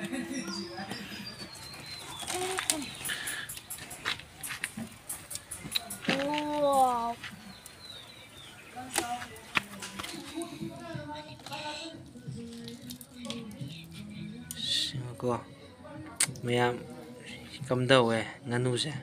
Wow. Ko mayam kamdawwe nganuse.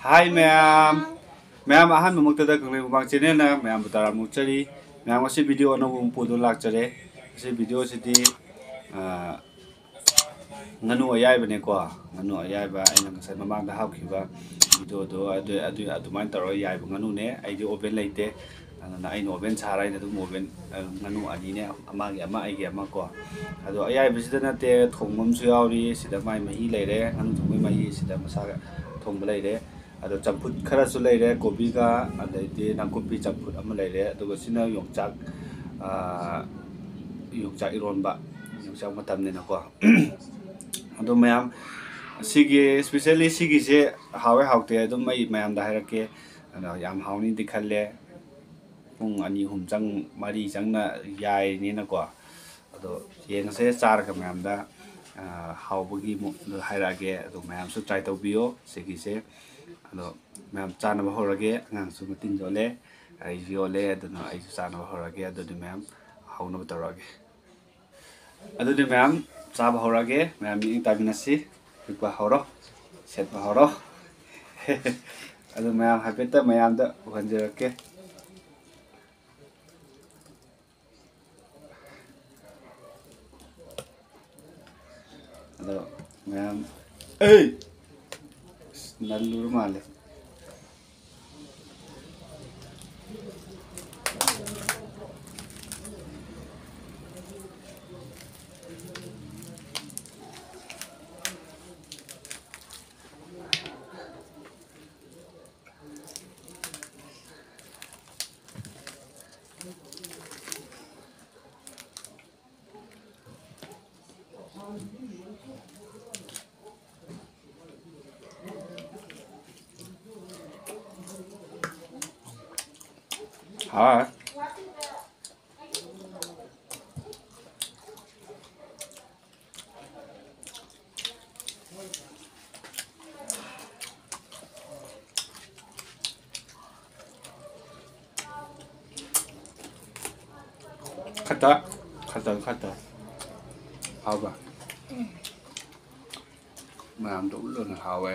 Hi ma'am. Ma'am ahan mamaktada kanglai mubang channel na ma'am butara muchari. Ma'am asi video na bung podo lakchare. Asi video sidi nganu ayai bane ko. Nganu ayai ba aina ngasai mamang da hawkiba video do adumain taro ayai ba nganu ne aidi oven laite. Na aina oven chara aina dum oven nganu ani ne amagi ama aigi ama ko. Ado ayai bisida na te thongmam su yauri sida mai mahi leire nganu thongmai mahi sida masaga thongba leire. Ado champut khara su leire kobi ga adaiti nangkopi champut ama leire aduga sina yongchak ironba yongchak matam ne na ko. Ado mayam sigi especially sigi se hawe hawte adum mai mayam da harake ana yam hawni dikhalle pung ani hum chang mari chang na yai ni na ko. Ado yeng se char ka mayam da hawbagi mo hairage ado mayam su try tawbiyo sigi se ado mayam chana ba horage ngang su matin jole ai jole ado no ai su chana ba horage ado di mayam hawna ba tarage ado di mayam cha ba horage mayam ing taminasi ba horo set ba horo ado mayam hapeta mayam da wanjerake ado mayam nallur male ha kata haba mayam do ulun hawe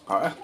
ha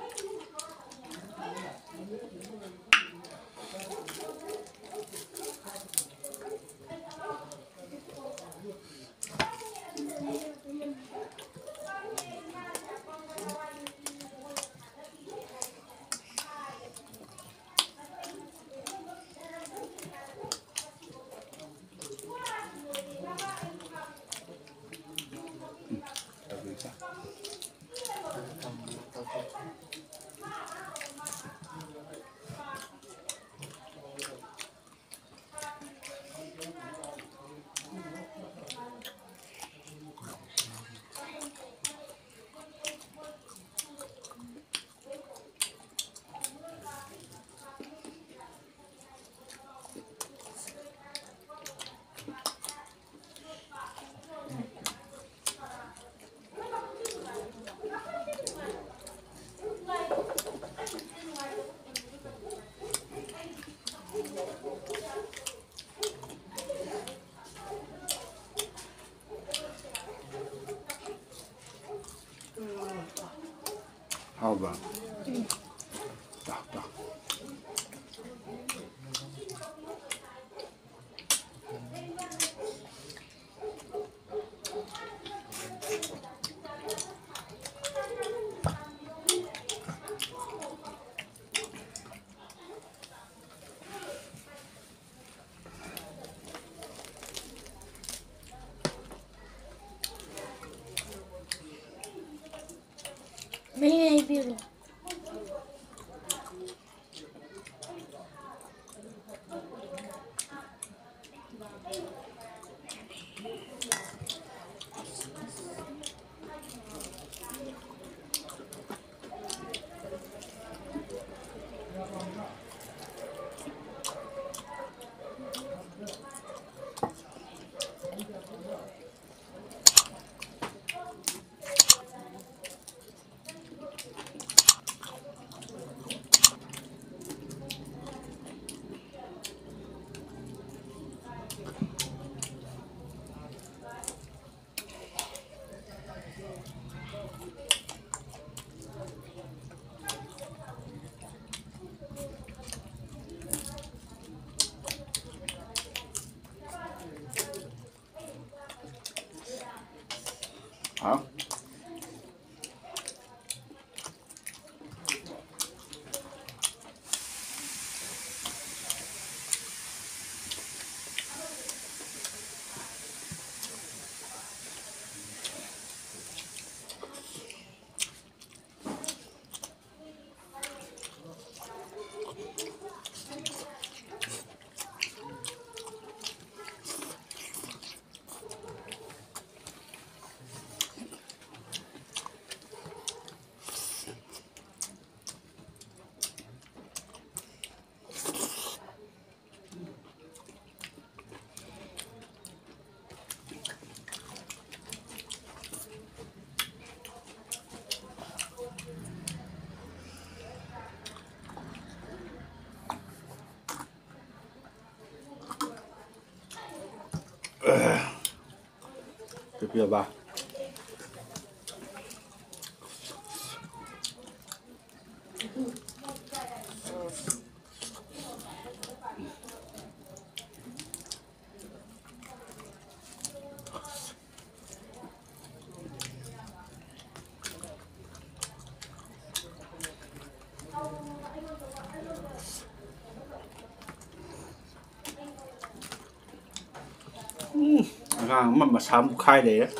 봐. 딱, 딱.ไม่ให้พี่หรอก 아? 뼈봐.มันมาซ้ำค่ายเลยอะ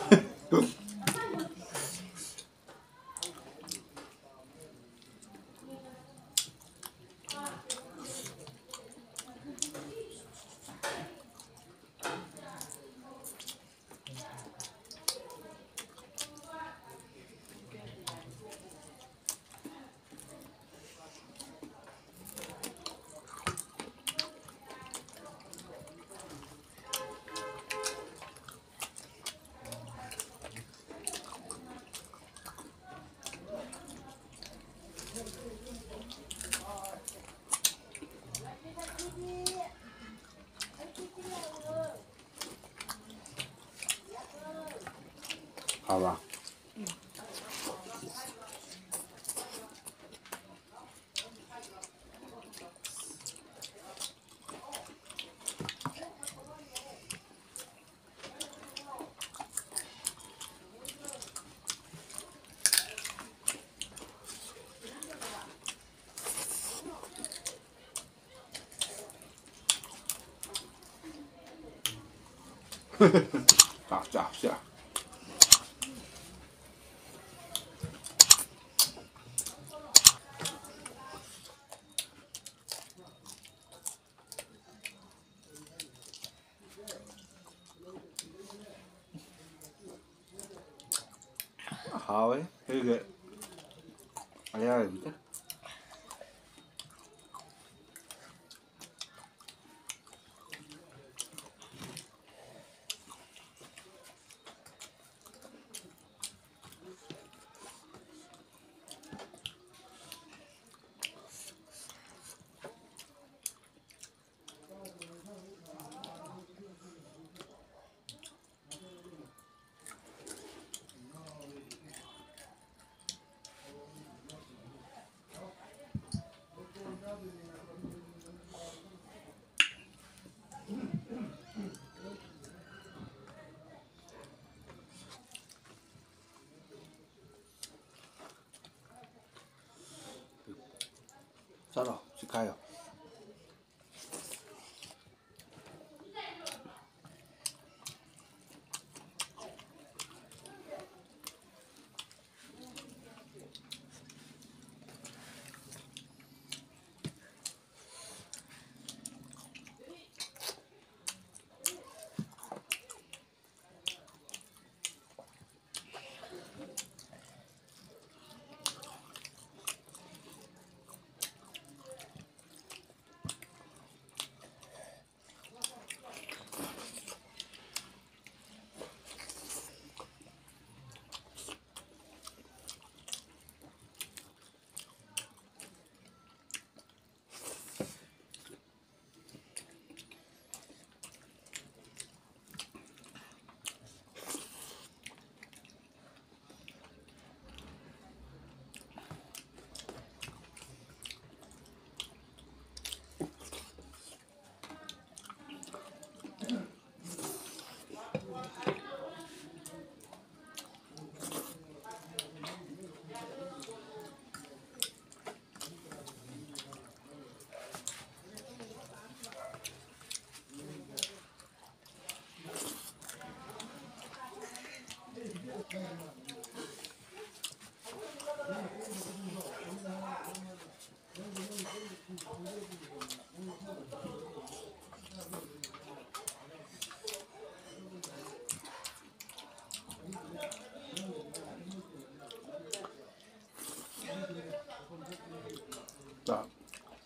好吧。炸炸下。好诶，这个，哎呀，你看。Chalo, chikayo.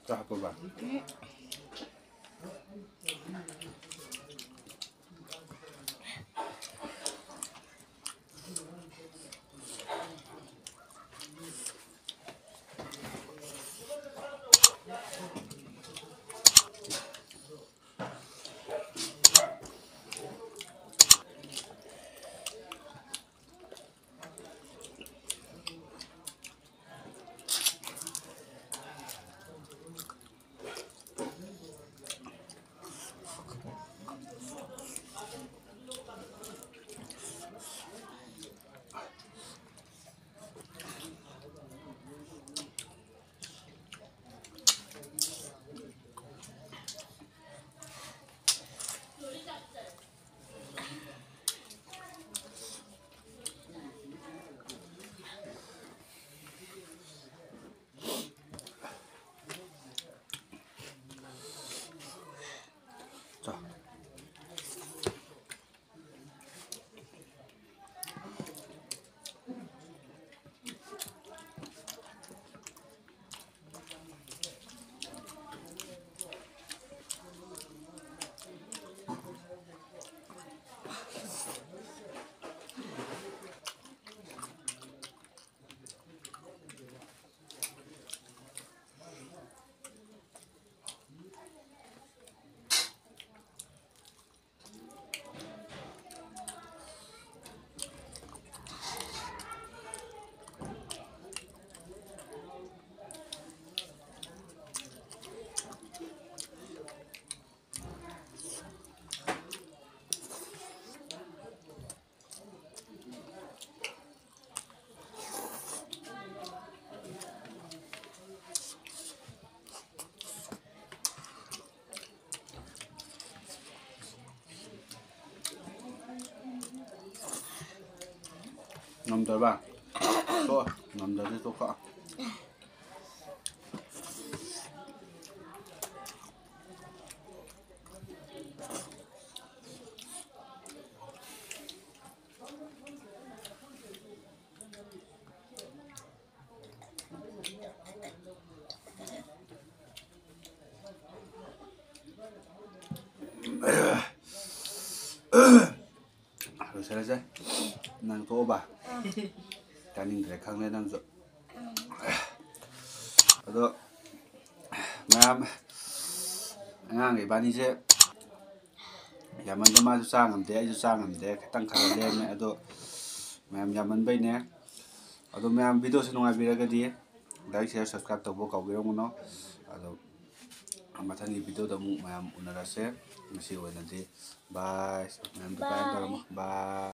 Tak apa bang. Ngâm ba. Thôi, ngâm tới tôi có. Rồi sẽ nang to ba. Kaning kare khang le nang zo. Ado ngam ngang cái bani je yaman de ma ju sang ngam de ju sang ngam de tang khang le me ado ngam yaman bai ne ado ngam video se nungai bira ga di like share subscribe to bo ka bi ro no ado amathani video da mu ngam unara se masi oina di bye ngam bye bye.